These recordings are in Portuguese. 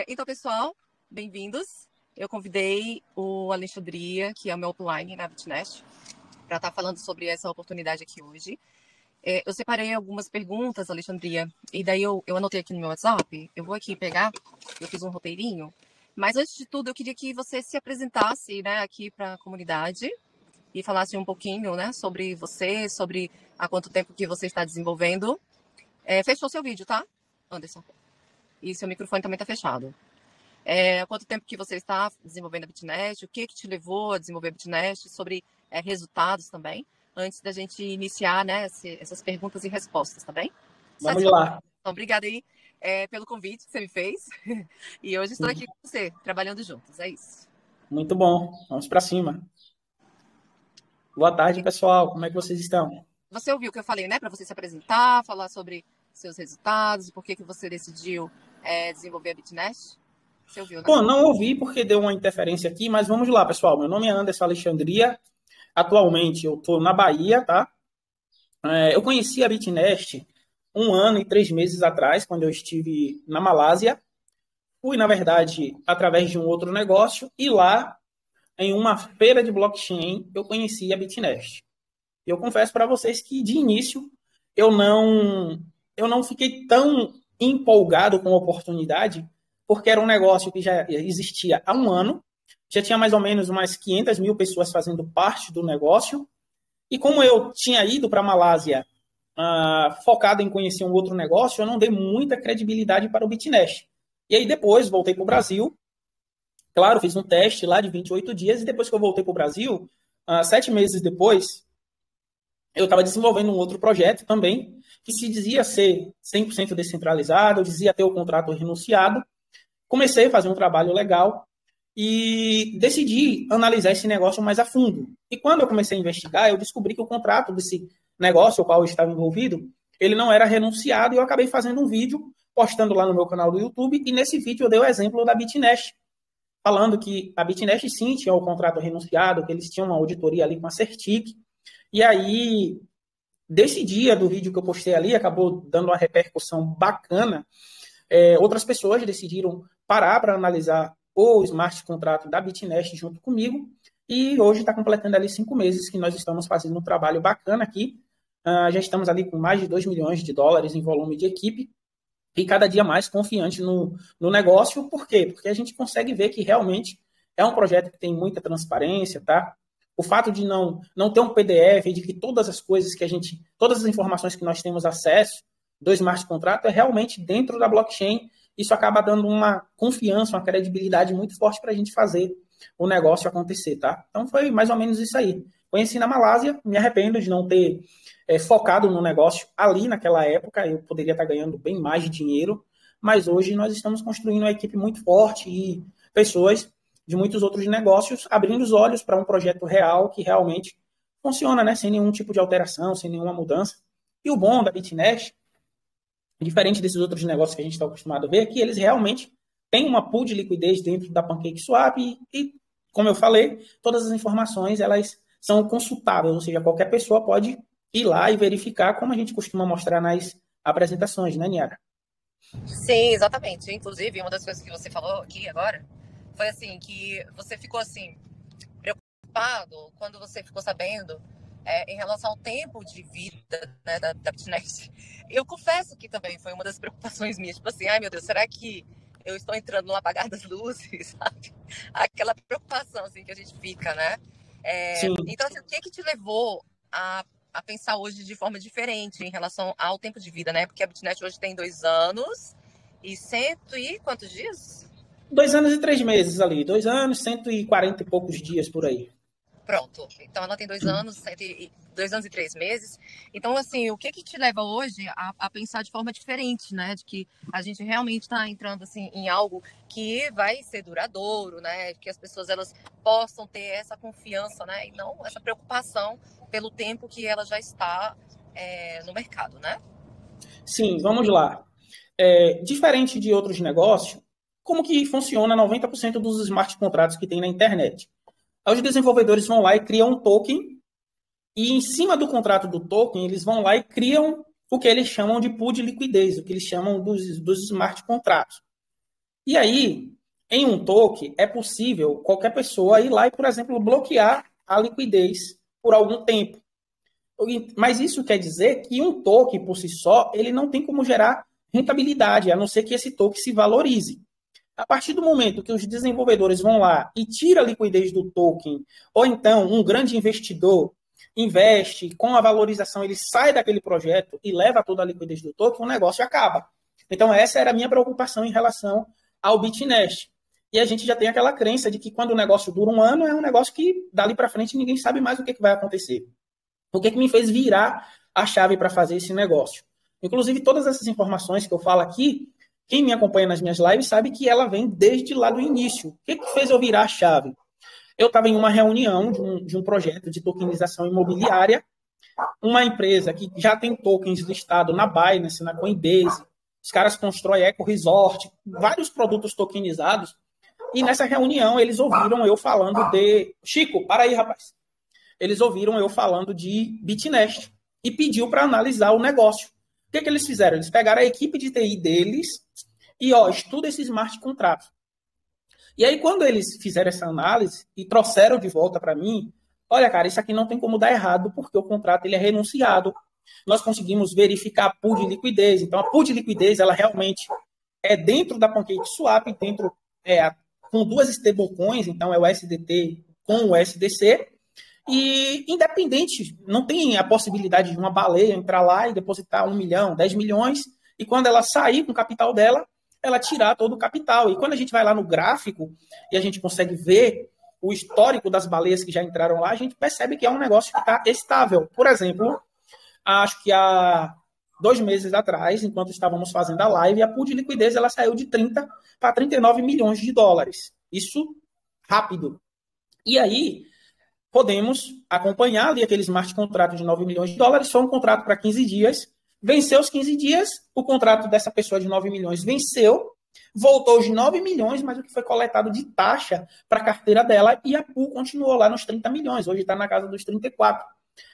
Então, pessoal, bem-vindos. Eu convidei o Alexandria, que é o meu upline na Bitnest, para estar falando sobre essa oportunidade aqui hoje. Eu separei algumas perguntas, Alexandria, e daí eu anotei aqui no meu WhatsApp. Eu vou aqui pegar, eu fiz um roteirinho. Mas antes de tudo, eu queria que você se apresentasse, né, aqui para a comunidade e falasse um pouquinho, né, sobre você, sobre há quanto tempo que você está desenvolvendo. Fechou seu vídeo, tá, Anderson? E seu microfone também está fechado. Há quanto tempo que você está desenvolvendo a Bitnest? O que te levou a desenvolver a Bitnest? Sobre resultados também, antes da gente iniciar, né, essas perguntas e respostas, tá bem? Vamos Satisfação. lá. Então, obrigada aí pelo convite que você me fez. E hoje estou aqui com você, trabalhando juntos. É isso. Muito bom. Vamos para cima. Boa tarde, pessoal. Como é que vocês estão? Você ouviu o que eu falei, né? Para você se apresentar, falar sobre seus resultados, por que você decidiu desenvolver a Bitnest? Você ouviu, né? Bom, não ouvi porque deu uma interferência aqui, mas vamos lá, pessoal. Meu nome é Anderson Alexandria. Atualmente eu estou na Bahia, tá? Eu conheci a Bitnest 1 ano e 3 meses atrás, quando eu estive na Malásia. Fui, na verdade, através de um outro negócio e lá, em uma feira de blockchain, eu conheci a Bitnest. Eu confesso para vocês que, de início, eu não, eu não fiquei tão empolgado com a oportunidade, porque era um negócio que já existia há 1 ano, já tinha mais ou menos umas 500 mil pessoas fazendo parte do negócio, e como eu tinha ido para a Malásia focado em conhecer um outro negócio, eu não dei muita credibilidade para o Bitnest. E aí depois voltei para o Brasil, claro, fiz um teste lá de 28 dias, e depois que eu voltei para o Brasil, 7 meses depois, eu estava desenvolvendo um outro projeto também, que se dizia ser 100% descentralizado, eu dizia ter o contrato renunciado. Comecei a fazer um trabalho legal e decidi analisar esse negócio mais a fundo. E quando eu comecei a investigar, eu descobri que o contrato desse negócio, ao qual eu estava envolvido, ele não era renunciado, e eu acabei fazendo um vídeo, postando lá no meu canal do YouTube, e nesse vídeo eu dei o exemplo da Bitnest, falando que a Bitnest sim tinha o contrato renunciado, que eles tinham uma auditoria ali com a Certic, e aí desse dia do vídeo que eu postei ali, acabou dando uma repercussão bacana. Outras pessoas decidiram parar para analisar o smart contrato da Bitnest junto comigo. E hoje está completando ali 5 meses que nós estamos fazendo um trabalho bacana aqui. Já estamos ali com mais de 2 milhões de dólares em volume de equipe. E cada dia mais confiante no negócio. Por quê? Porque a gente consegue ver que realmente é um projeto que tem muita transparência, tá? O fato de não ter um PDF, de que todas as coisas que todas as informações que nós temos acesso do smart contrato é realmente dentro da blockchain, isso acaba dando uma confiança, uma credibilidade muito forte para a gente fazer o negócio acontecer, tá? Então foi mais ou menos isso aí. Conheci na Malásia, me arrependo de não ter focado no negócio ali naquela época, eu poderia estar ganhando bem mais de dinheiro, mas hoje nós estamos construindo uma equipe muito forte e pessoas de muitos outros negócios abrindo os olhos para um projeto real que realmente funciona, né? Sem nenhum tipo de alteração, sem nenhuma mudança. E o bom da Bitnest, diferente desses outros negócios que a gente está acostumado a ver, é que eles realmente têm uma pool de liquidez dentro da PancakeSwap e, como eu falei, todas as informações elas são consultáveis, ou seja, qualquer pessoa pode ir lá e verificar, como a gente costuma mostrar nas apresentações, né, Niara? Sim, exatamente. Inclusive, uma das coisas que você falou aqui agora foi assim, que você ficou assim, preocupado quando você ficou sabendo em relação ao tempo de vida, né, da Bitnest. Eu confesso que também foi uma das preocupações minhas, tipo assim, ai meu Deus, será que eu estou entrando no apagar das luzes, sabe? Aquela preocupação assim que a gente fica, né? Sim, Então, assim, o que te levou a pensar hoje de forma diferente em relação ao tempo de vida, né? Porque a Bitnest hoje tem 2 anos e cento e quantos dias? 2 anos e 3 meses ali, 2 anos, 140 e poucos dias por aí. Pronto. Então ela tem 2 anos, 2 anos e 3 meses. Então, assim, o que te leva hoje a pensar de forma diferente, né? De que a gente realmente está entrando assim em algo que vai ser duradouro, né? Que as pessoas elas possam ter essa confiança, né? E não essa preocupação pelo tempo que ela já está no mercado, né? Sim, vamos lá. Diferente de outros negócios, como que funciona 90% dos smart contratos que tem na internet? Os desenvolvedores vão lá e criam um token, e em cima do contrato do token, eles vão lá e criam o que eles chamam de pool de liquidez, o que eles chamam dos smart contratos. E aí, em um token, é possível qualquer pessoa ir lá e, por exemplo, bloquear a liquidez por algum tempo. Mas isso quer dizer que um token, por si só, ele não tem como gerar rentabilidade, a não ser que esse token se valorize. A partir do momento que os desenvolvedores vão lá e tiram a liquidez do token, ou então um grande investidor investe, com a valorização ele sai daquele projeto e leva toda a liquidez do token, o negócio acaba. Então essa era a minha preocupação em relação ao Bitnest. E a gente já tem aquela crença de que quando o negócio dura um ano, é um negócio que dali para frente ninguém sabe mais o que vai acontecer. O que me fez virar a chave para fazer esse negócio? Inclusive, todas essas informações que eu falo aqui, quem me acompanha nas minhas lives sabe que ela vem desde lá do início. O que fez eu virar a chave? Eu estava em uma reunião de um projeto de tokenização imobiliária, uma empresa que já tem tokens listados na Binance, na Coinbase, os caras constroem Eco Resort, vários produtos tokenizados, e nessa reunião eles ouviram eu falando de... Chico, para aí, rapaz. Eles ouviram eu falando de Bitnest e pediu para analisar o negócio. O que eles fizeram? Eles pegaram a equipe de TI deles e, estuda esse smart contrato. E aí, quando eles fizeram essa análise e trouxeram de volta para mim, olha, cara, isso aqui não tem como dar errado, porque o contrato ele é renunciado. Nós conseguimos verificar a pool de liquidez. Então, a pool de liquidez, ela realmente é dentro da PancakeSwap, dentro, com duas stablecoins, então é o SDT com o SDC, e independente, não tem a possibilidade de uma baleia entrar lá e depositar 1 milhão, 10 milhões, e quando ela sair com o capital dela, ela tirar todo o capital. E quando a gente vai lá no gráfico e a gente consegue ver o histórico das baleias que já entraram lá, a gente percebe que é um negócio que está estável. Por exemplo, acho que há 2 meses atrás, enquanto estávamos fazendo a live, a pool de liquidez ela saiu de 30 para 39 milhões de dólares. Isso rápido. E aí, podemos acompanhar ali aquele smart contrato de 9 milhões de dólares, foi um contrato para 15 dias, venceu os 15 dias, o contrato dessa pessoa de 9 milhões venceu, voltou os 9 milhões, mas o que foi coletado de taxa para a carteira dela, e a pool continuou lá nos 30 milhões, hoje está na casa dos 34.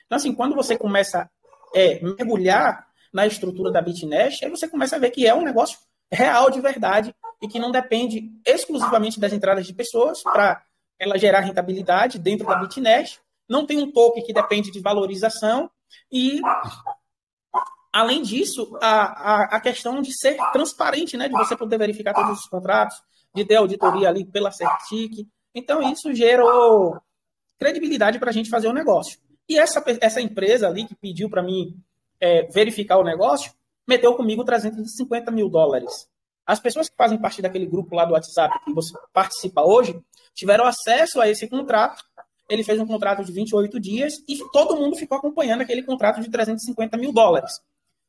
Então, assim, quando você começa a mergulhar na estrutura da Bitnest, aí você começa a ver que é um negócio real de verdade e que não depende exclusivamente das entradas de pessoas para ela gerar rentabilidade dentro da Bitnest, não tem um token que depende de valorização e, além disso, a questão de ser transparente, né, de você poder verificar todos os contratos, de ter auditoria ali pela Certic. Então, isso gerou credibilidade para a gente fazer o negócio. E essa empresa ali que pediu para mim verificar o negócio, meteu comigo 350 mil dólares. As pessoas que fazem parte daquele grupo lá do WhatsApp que você participa hoje, tiveram acesso a esse contrato. Ele fez um contrato de 28 dias e todo mundo ficou acompanhando aquele contrato de 350 mil dólares.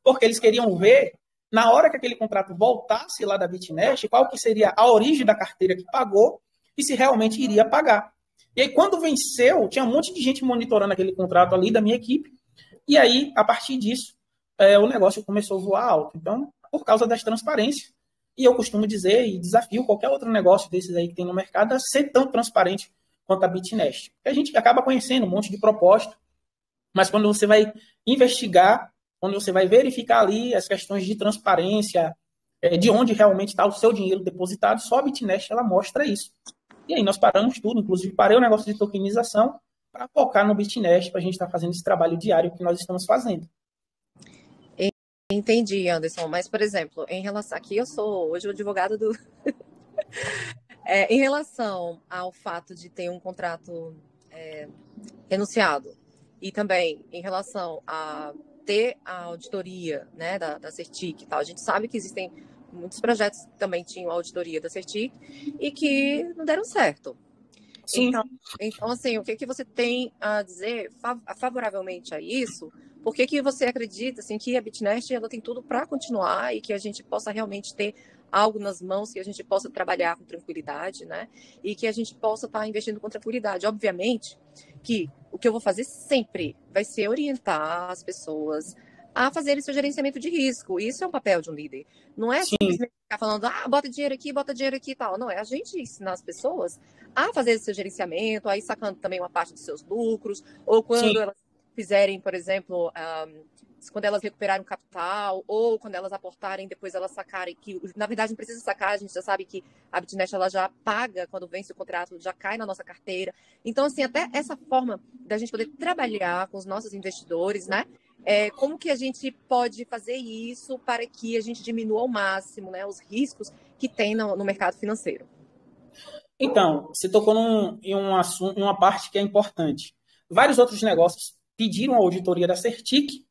Porque eles queriam ver, na hora que aquele contrato voltasse lá da Bitnest, qual que seria a origem da carteira que pagou e se realmente iria pagar. E aí, quando venceu, tinha um monte de gente monitorando aquele contrato ali da minha equipe. E aí, a partir disso, o negócio começou a voar alto. Então, por causa das transparências. E eu costumo dizer e desafio qualquer outro negócio desses aí que tem no mercado a ser tão transparente quanto a Bitnest. Porque a gente acaba conhecendo um monte de proposta, mas quando você vai investigar, quando você vai verificar ali as questões de transparência, de onde realmente está o seu dinheiro depositado, só a Bitnest ela mostra isso. E aí nós paramos tudo, inclusive parei o negócio de tokenização para focar no Bitnest, para a gente estar fazendo esse trabalho diário que nós estamos fazendo. Entendi, Anderson. Mas, por exemplo, em relação... Aqui eu sou hoje o advogado do... em relação ao fato de ter um contrato renunciado e também em relação a ter a auditoria, né, da Certic e tal, a gente sabe que existem muitos projetos que também tinham auditoria da Certic e que não deram certo. Sim. Então, assim, o que você tem a dizer favoravelmente a isso? Por que você acredita assim, que a Bitnest ela tem tudo para continuar e que a gente possa realmente ter algo nas mãos, que a gente possa trabalhar com tranquilidade, né? E que a gente possa estar investindo com tranquilidade. Obviamente que o que eu vou fazer sempre vai ser orientar as pessoas a fazerem seu gerenciamento de risco. Isso é um papel de um líder. Não é simplesmente ficar falando, bota dinheiro aqui e tal. Não, é a gente ensinar as pessoas a fazer esse seu gerenciamento, a ir sacando também uma parte dos seus lucros, ou quando elas fizerem, por exemplo, quando elas recuperarem o capital ou quando elas aportarem, depois elas sacarem, que na verdade não precisa sacar, a gente já sabe que a Bitnest ela já paga quando vence o contrato, já cai na nossa carteira. Então, assim, até essa forma da gente poder trabalhar com os nossos investidores, né? Como que a gente pode fazer isso para que a gente diminua ao máximo, né, os riscos que tem no mercado financeiro? Então, você tocou em um assunto, em uma parte que é importante. Vários outros negócios pediram a auditoria da Certic,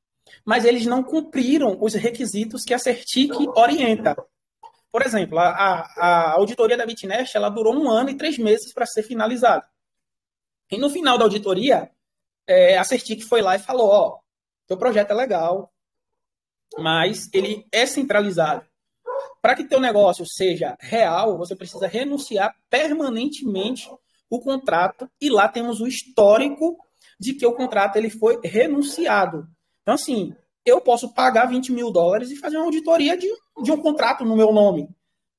mas eles não cumpriram os requisitos que a Certic orienta. Por exemplo, a auditoria da Bitnest, ela durou 1 ano e 3 meses para ser finalizada. E no final da auditoria, a Certic foi lá e falou, ó, teu projeto é legal, mas ele é centralizado. Para que teu negócio seja real, você precisa renunciar permanentemente o contrato, e lá temos o histórico de que o contrato ele foi renunciado. Então, assim, eu posso pagar US$ 20.000 e fazer uma auditoria de um contrato no meu nome.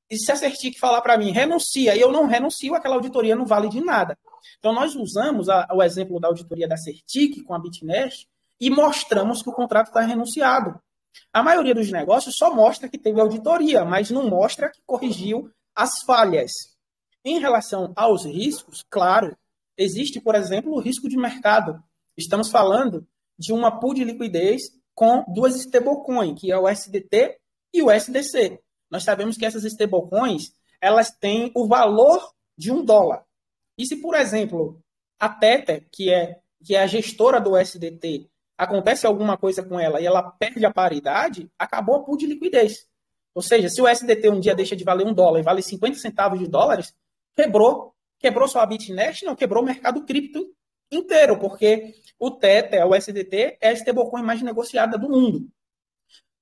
E se a Certic falar para mim, renuncia, e eu não renuncio, aquela auditoria não vale de nada. Então, nós usamos o exemplo da auditoria da Certic com a Bitnest e mostramos que o contrato está renunciado. A maioria dos negócios só mostra que teve auditoria, mas não mostra que corrigiu as falhas. Em relação aos riscos, claro, existe, por exemplo, o risco de mercado. Estamos falando de uma pool de liquidez com duas stablecoins, que é o USDT e o USDC. Nós sabemos que essas stablecoins, elas têm o valor de US$ 1. E se, por exemplo, a Tether, que é a gestora do USDT, acontece alguma coisa com ela e ela perde a paridade, acabou a pool de liquidez. Ou seja, se o USDT um dia deixa de valer US$ 1 e vale 50 centavos de dólares, quebrou. Quebrou só a Bitnest? Não, quebrou o mercado cripto inteiro, porque o Tether, o USDT, é a stablecoin mais negociada do mundo.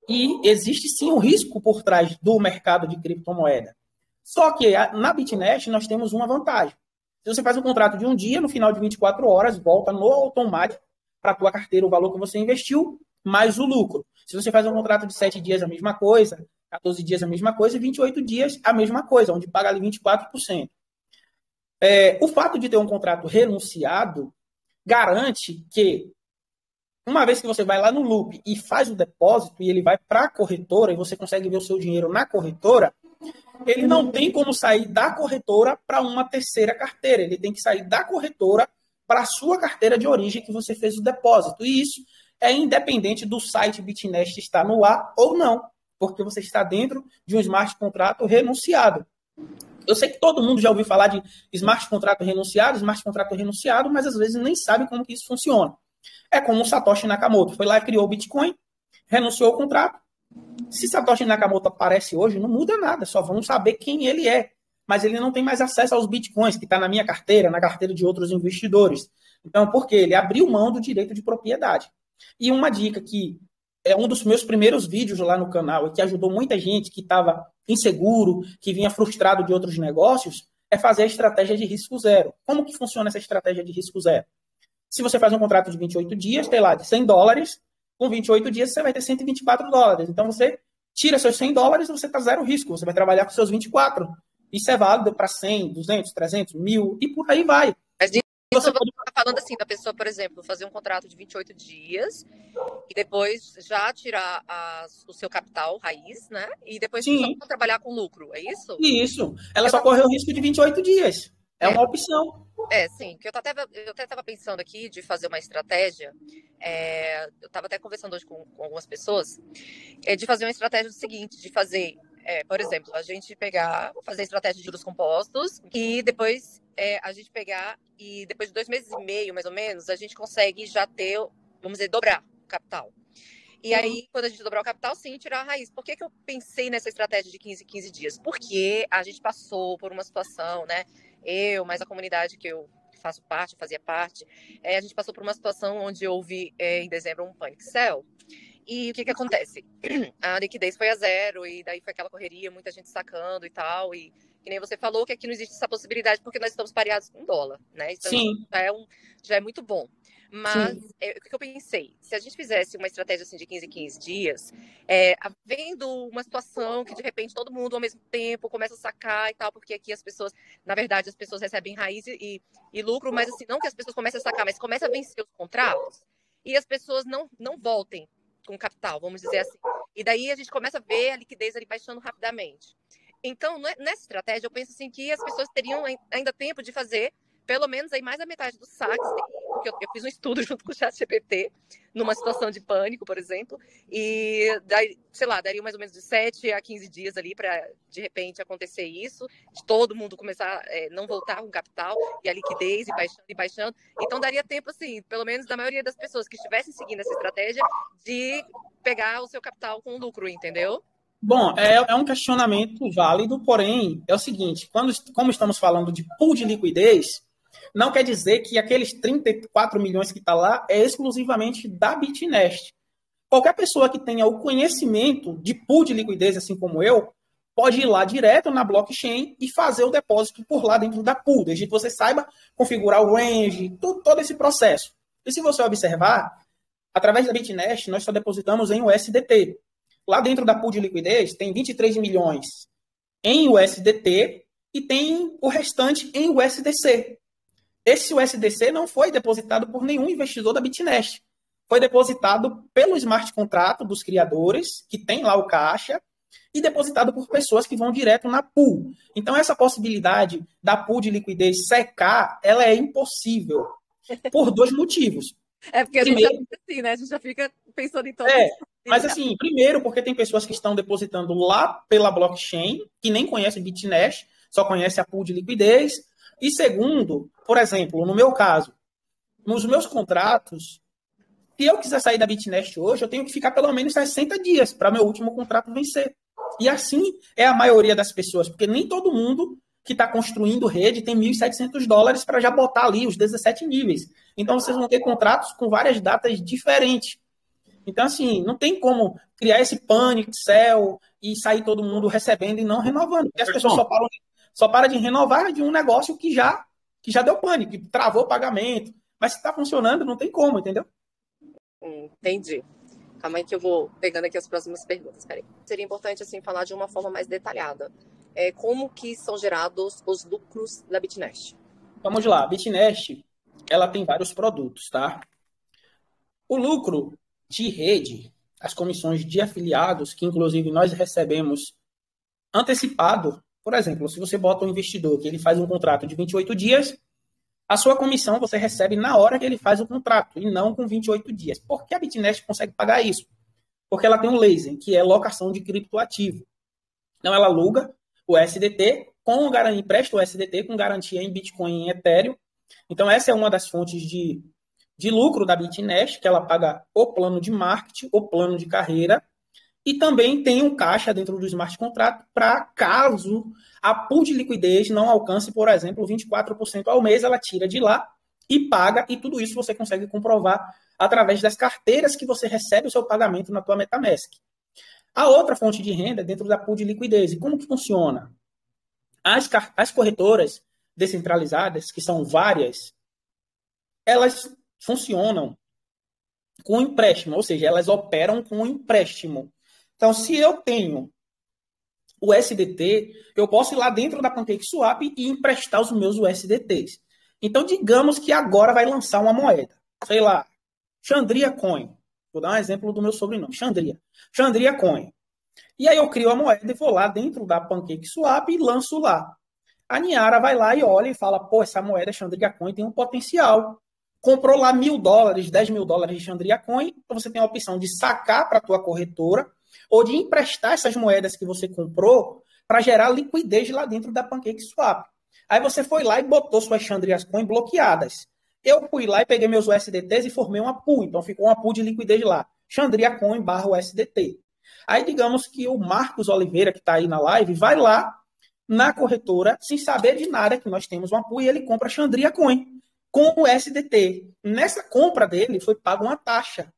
E existe sim um risco por trás do mercado de criptomoeda. Só que na Bitnest nós temos uma vantagem. Se você faz um contrato de um dia, no final de 24 horas, volta no automático para a tua carteira o valor que você investiu, mais o lucro. Se você faz um contrato de 7 dias, a mesma coisa, 14 dias, a mesma coisa, e 28 dias, a mesma coisa, onde paga ali 24%. O fato de ter um contrato renunciado garante que, uma vez que você vai lá no Loop e faz o depósito e ele vai para a corretora e você consegue ver o seu dinheiro na corretora, ele não tem como sair da corretora para uma terceira carteira. Ele tem que sair da corretora para a sua carteira de origem que você fez o depósito. E isso é independente do site Bitnest estar no ar ou não, porque você está dentro de um smart contrato renunciado. Eu sei que todo mundo já ouviu falar de smart contrato renunciado, mas às vezes nem sabe como que isso funciona. É como o Satoshi Nakamoto. Foi lá e criou o Bitcoin, renunciou o contrato. Se Satoshi Nakamoto aparece hoje, não muda nada, só vão saber quem ele é. Mas ele não tem mais acesso aos bitcoins, que está na minha carteira, na carteira de outros investidores. Então, por quê? Ele abriu mão do direito de propriedade. E uma dica que é um dos meus primeiros vídeos lá no canal e que ajudou muita gente que estava inseguro, que vinha frustrado de outros negócios, é fazer a estratégia de risco zero. Como que funciona essa estratégia de risco zero? Se você faz um contrato de 28 dias, tem lá de US$ 100, com 28 dias você vai ter US$ 124. Então você tira seus US$ 100 e você está zero risco. Você vai trabalhar com seus 24. Isso é válido para 100, 200, 300, 1.000 e por aí vai. Mas você está falando assim da pessoa, por exemplo, fazer um contrato de 28 dias e depois já tirar o seu capital raiz, né? E depois só trabalhar com lucro, é isso? Isso. Ela só correu o risco de 28 dias. É uma opção. Sim, que eu até estava pensando aqui de fazer uma estratégia, eu estava até conversando hoje com algumas pessoas, de fazer uma estratégia do seguinte, de fazer, por exemplo, a gente fazer estratégia de juros compostos e depois a gente pegar e depois de 2 meses e meio, mais ou menos, a gente consegue já ter, vamos dizer, dobrar o capital. E aí, quando a gente dobrar o capital, sim, tirar a raiz. Por que eu pensei nessa estratégia de 15 dias? Porque a gente passou por uma situação, né? Eu, mais a comunidade que eu fazia parte, a gente passou por uma situação onde houve, em dezembro, um panic sell. E o que acontece? A liquidez foi a zero, e daí foi aquela correria, muita gente sacando e tal. E que nem você falou, que aqui não existe essa possibilidade porque nós estamos pareados com dólar, né? Então, sim. Já é muito bom. Mas o que eu pensei? Se a gente fizesse uma estratégia assim de 15 dias, havendo uma situação que de repente todo mundo ao mesmo tempo começa a sacar e tal, porque aqui na verdade, as pessoas recebem raiz e lucro, mas assim, não que as pessoas comecem a sacar, mas começa a vencer os contratos. e as pessoas não voltem com capital, vamos dizer assim. E daí a gente começa a ver a liquidez ali baixando rapidamente. Então, nessa estratégia, eu penso assim que as pessoas teriam ainda tempo de fazer pelo menos aí mais da metade dos saques, porque eu fiz um estudo junto com o ChatGPT, numa situação de pânico, por exemplo, e daí, sei lá, daria mais ou menos de 7 a 15 dias ali para, de repente, acontecer isso, de todo mundo começar a não voltar com capital, e a liquidez e baixando. Então, daria tempo, assim, pelo menos da maioria das pessoas que estivessem seguindo essa estratégia, de pegar o seu capital com lucro, entendeu? Bom, é um questionamento válido, porém, é o seguinte, como estamos falando de pool de liquidez, não quer dizer que aqueles 34 milhões que está lá é exclusivamente da Bitnest. Qualquer pessoa que tenha o conhecimento de pool de liquidez, assim como eu, pode ir lá direto na blockchain e fazer o depósito por lá dentro da pool, desde que você saiba configurar o range, todo esse processo. E se você observar, através da Bitnest, nós só depositamos em USDT. Lá dentro da pool de liquidez tem 23 milhões em USDT e tem o restante em USDC. Esse USDC não foi depositado por nenhum investidor da Bitnest. Foi depositado pelo smart contrato dos criadores, que tem lá o caixa, e depositado por pessoas que vão direto na pool. Então, essa possibilidade da pool de liquidez secar, ela é impossível, por dois motivos. É porque a gente já fica assim, né? A gente já fica pensando em todas. Mas assim, primeiro, porque tem pessoas que estão depositando lá pela blockchain, que nem conhecem Bitnest, só conhecem a pool de liquidez. E segundo, por exemplo, no meu caso, nos meus contratos, se eu quiser sair da Bitnest hoje, eu tenho que ficar pelo menos 60 dias para meu último contrato vencer. E assim é a maioria das pessoas, porque nem todo mundo que está construindo rede tem $1.700 para já botar ali os 17 níveis. Então, vocês vão ter contratos com várias datas diferentes. Então, assim, não tem como criar esse pânico, céu, e sair todo mundo recebendo e não renovando. Porque as pessoas só param de renovar de um negócio que já deu pânico, que travou o pagamento. Mas se está funcionando, não tem como, entendeu? Entendi. Calma aí que eu vou pegando aqui as próximas perguntas. Peraí. Seria importante, assim, falar de uma forma mais detalhada. Como que são gerados os lucros da Bitnest? Vamos lá. A Bitnest, ela tem vários produtos, tá? O lucro de rede, as comissões de afiliados, que inclusive nós recebemos antecipado, por exemplo, se você bota um investidor que ele faz um contrato de 28 dias, a sua comissão você recebe na hora que ele faz o contrato, e não com 28 dias. Por que a Bitnest consegue pagar isso? Porque ela tem um laser, que é locação de criptoativo. Então, ela aluga o SDT, empresta o SDT com garantia em Bitcoin e em Ethereum. Então, essa é uma das fontes de lucro da Bitnest, que ela paga o plano de marketing, o plano de carreira, e também tem um caixa dentro do smart contract para caso a pool de liquidez não alcance, por exemplo, 24% ao mês, ela tira de lá e paga, e tudo isso você consegue comprovar através das carteiras que você recebe o seu pagamento na tua MetaMask. A outra fonte de renda é dentro da pool de liquidez. E como que funciona? As corretoras descentralizadas, que são várias, elas funcionam com empréstimo, ou seja, elas operam com empréstimo. Então, se eu tenho o USDT, eu posso ir lá dentro da PancakeSwap e emprestar os meus USDTs. Então, digamos que agora vai lançar uma moeda. Sei lá, Xandria Coin. Vou dar um exemplo do meu sobrenome, Xandria. Xandria Coin. E aí eu crio a moeda e vou lá dentro da PancakeSwap e lanço lá. A Niara vai lá e olha e fala, pô, essa moeda Xandria Coin tem um potencial. Comprou lá $1.000, $10.000 de Xandria Coin, então você tem a opção de sacar para a tua corretora ou de emprestar essas moedas que você comprou para gerar liquidez lá dentro da PancakeSwap. Aí você foi lá e botou suas Xandria Coin bloqueadas. Eu fui lá e peguei meus USDTs e formei uma pool. Então ficou uma pool de liquidez lá. Xandria Coin / USDT. Aí digamos que o Marcos Oliveira, que está aí na live, vai lá na corretora, sem saber de nada que nós temos uma pool, e ele compra Xandria Coin com o SDT. Nessa compra dele foi paga uma taxa.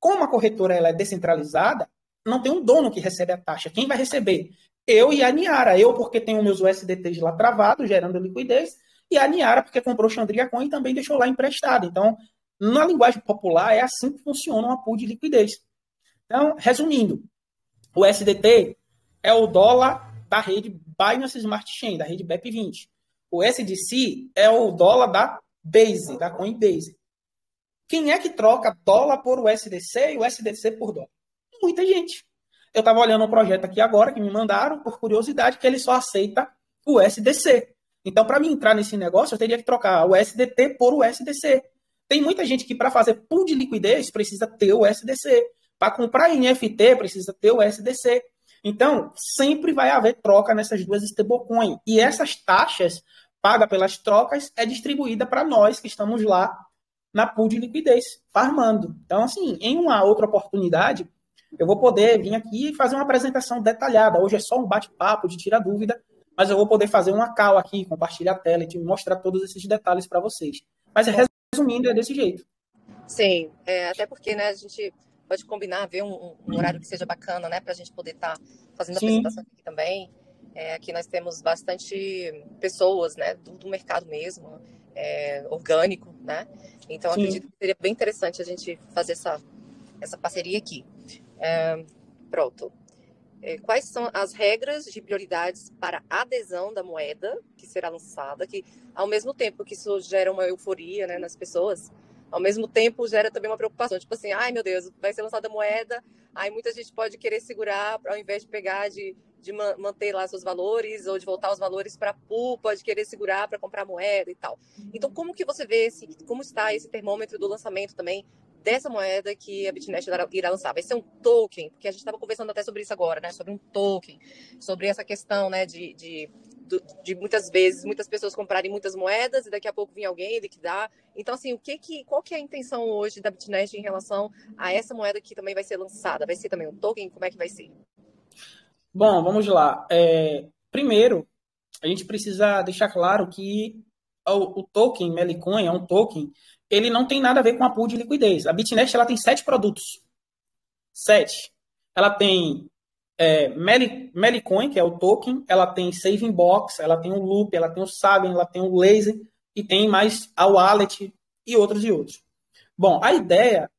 Como a corretora ela é descentralizada, não tem um dono que recebe a taxa. Quem vai receber? Eu e a Niara. Eu porque tenho meus USDTs lá travados, gerando liquidez, e a Niara porque comprou Xandria Coin e também deixou lá emprestado. Então, na linguagem popular, é assim que funciona uma pool de liquidez. Então, resumindo, o SDT é o dólar da rede Binance Smart Chain, da rede BEP20. O SDC é o dólar da Base, da Coinbase. Quem é que troca dólar por USDC e USDC por dólar? Muita gente. Eu estava olhando um projeto aqui agora que me mandaram, por curiosidade, que ele só aceita o USDC. Então, para mim entrar nesse negócio, eu teria que trocar o USDT por USDC. Tem muita gente que, para fazer pool de liquidez, precisa ter o USDC. Para comprar NFT, precisa ter o USDC. Então, sempre vai haver troca nessas duas stablecoins. E essas taxas pagas pelas trocas é distribuída para nós que estamos lá na pool de liquidez, farmando. Então, assim, em uma outra oportunidade, eu vou poder vir aqui e fazer uma apresentação detalhada. Hoje é só um bate-papo de tirar dúvida, mas eu vou poder fazer uma call aqui, compartilhar a tela e te mostrar todos esses detalhes para vocês. Mas, resumindo, é desse jeito. Sim, até porque, né, a gente pode combinar, ver um horário que seja bacana, né, para a gente poder estar fazendo a apresentação aqui também. Aqui nós temos bastante pessoas, né, do mercado mesmo, orgânico, né? Então, acredito que seria bem interessante a gente fazer essa parceria aqui. Pronto. Quais são as regras de prioridades para adesão da moeda que será lançada? Que, ao mesmo tempo que isso gera uma euforia, né, nas pessoas, ao mesmo tempo gera também uma preocupação. Tipo assim, ai meu Deus, vai ser lançada a moeda, aí muita gente pode querer segurar, ao invés de pegar, de manter lá seus valores, ou de voltar os valores para a pool, pode querer segurar para comprar moeda e tal. Então, como que você vê, como está esse termômetro do lançamento também dessa moeda que a Bitnest irá lançar? Vai ser um token, porque a gente estava conversando até sobre isso agora, né? Sobre um token, sobre essa questão, né, de muitas vezes, muitas pessoas comprarem muitas moedas e daqui a pouco vir alguém liquidar. Então, assim, qual que é a intenção hoje da Bitnest em relação a essa moeda que também vai ser lançada? Vai ser também um token? Como é que vai ser? Bom, vamos lá. Primeiro, a gente precisa deixar claro que o token Melicoin é um token, ele não tem nada a ver com a pool de liquidez. A Bitnest ela tem 7 produtos. 7. Ela tem Melicoin, que é o token, ela tem Saving Box, ela tem o Loop, ela tem o Saben, ela tem o Laser, e tem mais a Wallet e outros e outros. Bom, a ideia,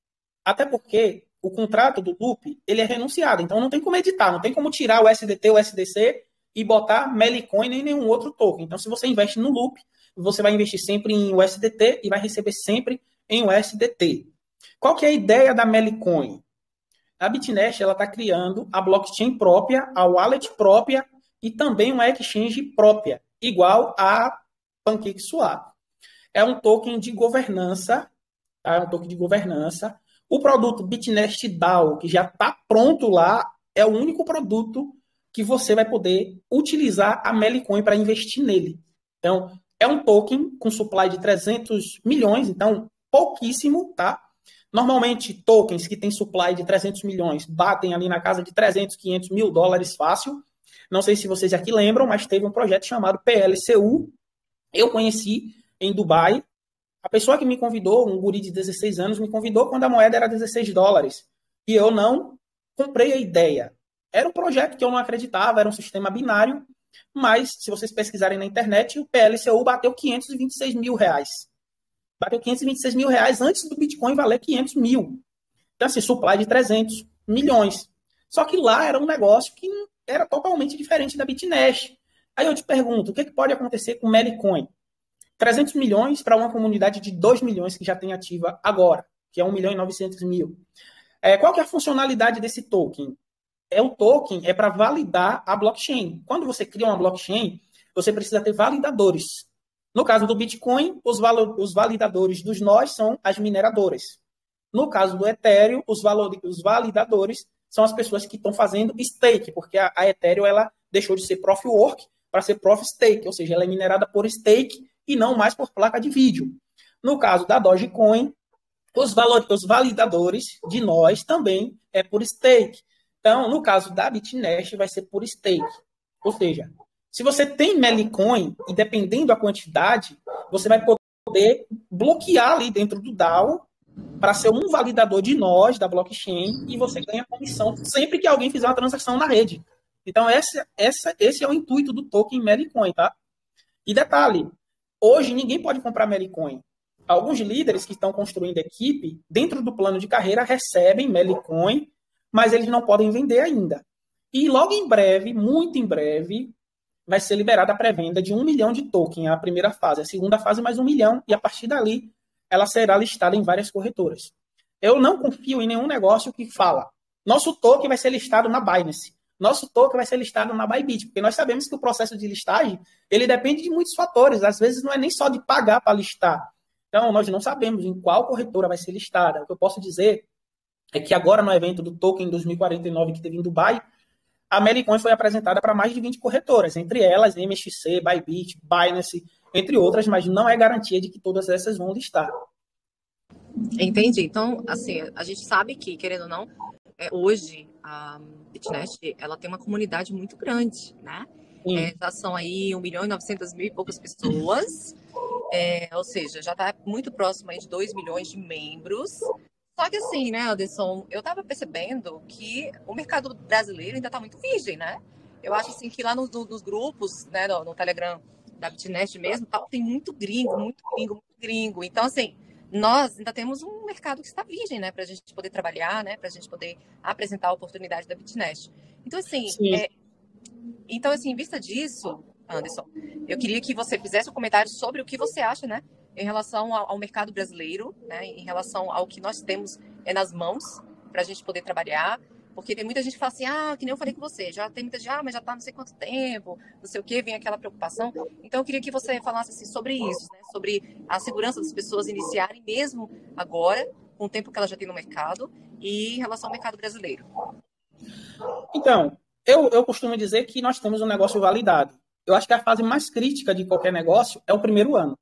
até porque o contrato do Loop, ele é renunciado, então não tem como editar, não tem como tirar o SDT, o SDC e botar Melicoin nem nenhum outro token. Então, se você investe no Loop, você vai investir sempre em USDT e vai receber sempre em USDT. Qual que é a ideia da Melicoin? A Bitnest está criando a blockchain própria, a wallet própria e também uma exchange própria, igual a PancakeSwap. É um token de governança, tá? É um token de governança. O produto Bitnest DAO, que já está pronto lá, é o único produto que você vai poder utilizar a Melicoin para investir nele. Então, é um token com supply de 300 milhões, então pouquíssimo, tá? Normalmente, tokens que têm supply de 300 milhões batem ali na casa de 300, 500 mil dólares fácil. Não sei se vocês aqui lembram, mas teve um projeto chamado PLCU. Eu conheci em Dubai. A pessoa que me convidou, um guri de 16 anos, me convidou quando a moeda era 16 dólares. E eu não comprei a ideia. Era um projeto que eu não acreditava, era um sistema binário, mas se vocês pesquisarem na internet, o PLCU bateu 526 mil reais. Bateu 526 mil reais antes do Bitcoin valer 500 mil. Então, assim, supply de 300 milhões. Só que lá era um negócio que era totalmente diferente da Bitnest. Aí eu te pergunto, o que pode acontecer com o Melicoin? 300 milhões para uma comunidade de 2 milhões que já tem ativa agora, que é 1 milhão e 900 mil. Qual que é a funcionalidade desse token? O token é para validar a blockchain. Quando você cria uma blockchain, você precisa ter validadores. No caso do Bitcoin, os validadores dos nós são as mineradoras. No caso do Ethereum, os validadores são as pessoas que estão fazendo stake, porque a Ethereum ela deixou de ser Proof of Work para ser Proof of Stake, ou seja, ela é minerada por stake e não mais por placa de vídeo. No caso da Dogecoin, os validadores de nós também é por stake. Então, no caso da Bitnest, vai ser por stake. Ou seja, se você tem Melicoin, e dependendo da quantidade, você vai poder bloquear ali dentro do DAO para ser um validador de nós, da blockchain, e você ganha comissão sempre que alguém fizer uma transação na rede. Então, esse é o intuito do token Melicoin, tá? E detalhe, hoje ninguém pode comprar Melicoin. Alguns líderes que estão construindo equipe, dentro do plano de carreira, recebem Melicoin, mas eles não podem vender ainda. E logo em breve, muito em breve, vai ser liberada a pré-venda de 1 milhão de token, a primeira fase. A segunda fase, mais 1 milhão. E a partir dali, ela será listada em várias corretoras. Eu não confio em nenhum negócio que fala, nosso token vai ser listado na Binance, nosso token vai ser listado na Bybit, porque nós sabemos que o processo de listagem, ele depende de muitos fatores, às vezes não é nem só de pagar para listar. Então, nós não sabemos em qual corretora vai ser listada. O que eu posso dizer é que agora no evento do Token 2049 que teve em Dubai, a Melicoin foi apresentada para mais de 20 corretoras, entre elas MXC, Bybit, Binance, entre outras, mas não é garantia de que todas essas vão listar. Entendi. Então, assim, a gente sabe que, querendo ou não, hoje a Bitnest, ela tem uma comunidade muito grande, né? Já são aí 1.900.000 e poucas pessoas, ou seja, já está muito próximo aí de 2 milhões de membros. Só que assim, né, Anderson, eu estava percebendo que o mercado brasileiro ainda está muito virgem, né? Eu acho assim que lá nos grupos, né, no Telegram da Bitnest mesmo, tem muito gringo, muito gringo, muito gringo. Então, assim, nós ainda temos um mercado que está virgem, né, para a gente poder trabalhar, né, para a gente poder apresentar a oportunidade da Bitnest. Então, assim, em vista disso, Anderson, eu queria que você fizesse um comentário sobre o que você acha, né, em relação ao mercado brasileiro, né, em relação ao que nós temos nas mãos para a gente poder trabalhar. Porque tem muita gente que fala assim, que nem eu falei com você, já tem muita gente, mas já está não sei quanto tempo, não sei o quê, vem aquela preocupação. Então, eu queria que você falasse assim, sobre isso, né? Sobre a segurança das pessoas iniciarem mesmo agora, com o tempo que elas já têm no mercado, e em relação ao mercado brasileiro. Então, eu costumo dizer que nós temos um negócio validado. Eu acho que a fase mais crítica de qualquer negócio é o primeiro ano.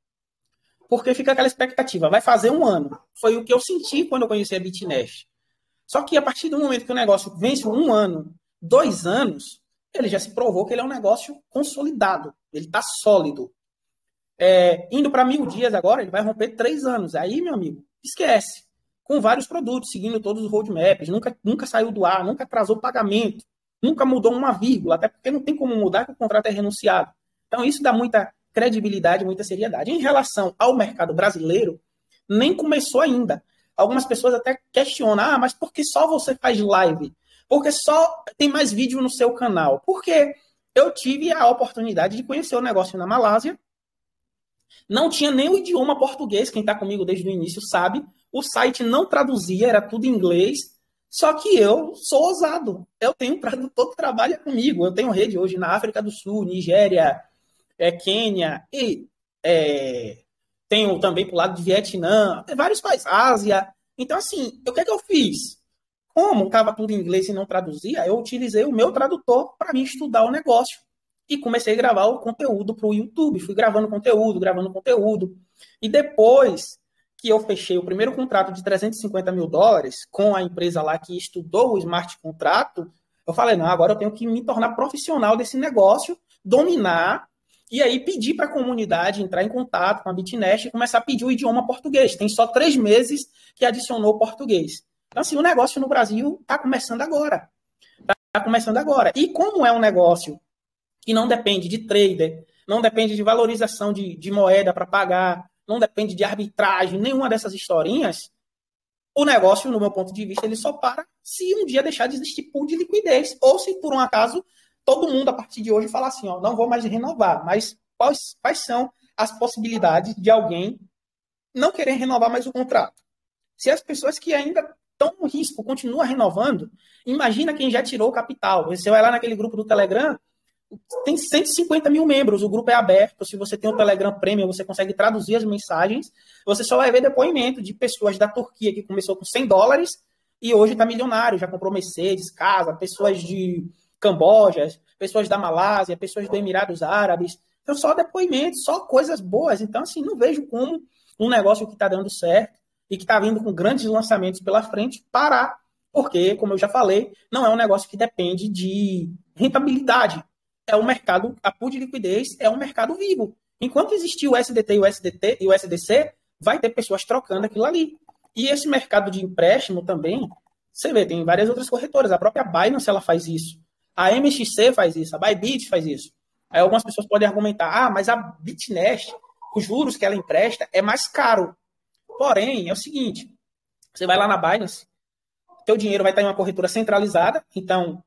Porque fica aquela expectativa, vai fazer um ano. Foi o que eu senti quando eu conheci a Bitnest. Só que a partir do momento que o negócio vence 1 ano, 2 anos, ele já se provou que ele é um negócio consolidado. Ele está sólido. Indo para 1.000 dias agora, ele vai romper 3 anos. Aí, meu amigo, esquece. Com vários produtos, seguindo todos os roadmaps, nunca saiu do ar, nunca atrasou pagamento, nunca mudou uma vírgula, até porque não tem como mudar que o contrato é renunciado. Então, isso dá muita credibilidade, muita seriedade. Em relação ao mercado brasileiro, nem começou ainda. Algumas pessoas até questionam, mas por que só você faz live? Porque só tem mais vídeo no seu canal? Porque eu tive a oportunidade de conhecer o negócio na Malásia. Não tinha nem o idioma português, quem está comigo desde o início sabe. O site não traduzia, era tudo em inglês. Só que eu sou ousado. Eu tenho tradutor que trabalha comigo. Eu tenho rede hoje na África do Sul, Nigéria, Quênia e tenho também para o lado de Vietnã, vários países, Ásia. Então, assim, o que é que eu fiz? Como estava tudo em inglês e não traduzia, eu utilizei o meu tradutor para me estudar o negócio. E comecei a gravar o conteúdo para o YouTube. Fui gravando conteúdo. E depois que eu fechei o primeiro contrato de $350 mil com a empresa lá que estudou o smart contrato, eu falei, não, agora eu tenho que me tornar profissional desse negócio, dominar, e aí pedir para a comunidade entrar em contato com a Bitnest e começar a pedir o idioma português. Tem só 3 meses que adicionou o português. Então, assim, o negócio no Brasil está começando agora. E como é um negócio que não depende de trader, não depende de valorização de moeda para pagar, não depende de arbitragem, nenhuma dessas historinhas, o negócio, no meu ponto de vista, ele só para se um dia deixar de existir pool de liquidez, ou se, por um acaso, todo mundo, a partir de hoje, falar assim, não vou mais renovar, mas quais são as possibilidades de alguém não querer renovar mais o contrato? Se as pessoas que ainda estão no risco continuam renovando, imagina quem já tirou o capital. Você vai lá naquele grupo do Telegram, tem 150 mil membros, o grupo é aberto, se você tem o Telegram Premium, você consegue traduzir as mensagens, você só vai ver depoimento de pessoas da Turquia que começou com $100 e hoje está milionário, já comprou Mercedes, casa, pessoas de Camboja, pessoas da Malásia, pessoas dos Emirados Árabes, então só depoimentos, só coisas boas, então assim, não vejo como um negócio que está dando certo e que está vindo com grandes lançamentos pela frente parar, porque, como eu já falei, não é um negócio que depende de rentabilidade, é um mercado, a pool de liquidez é um mercado vivo. Enquanto existir o SDT e o SDC, vai ter pessoas trocando aquilo ali. E esse mercado de empréstimo também, você vê, tem várias outras corretoras. A própria Binance, ela faz isso. A MXC faz isso. A Bybit faz isso. Aí algumas pessoas podem argumentar, mas a Bitnest, os juros que ela empresta é mais caro. Porém, é o seguinte, você vai lá na Binance, teu dinheiro vai estar em uma corretora centralizada, então...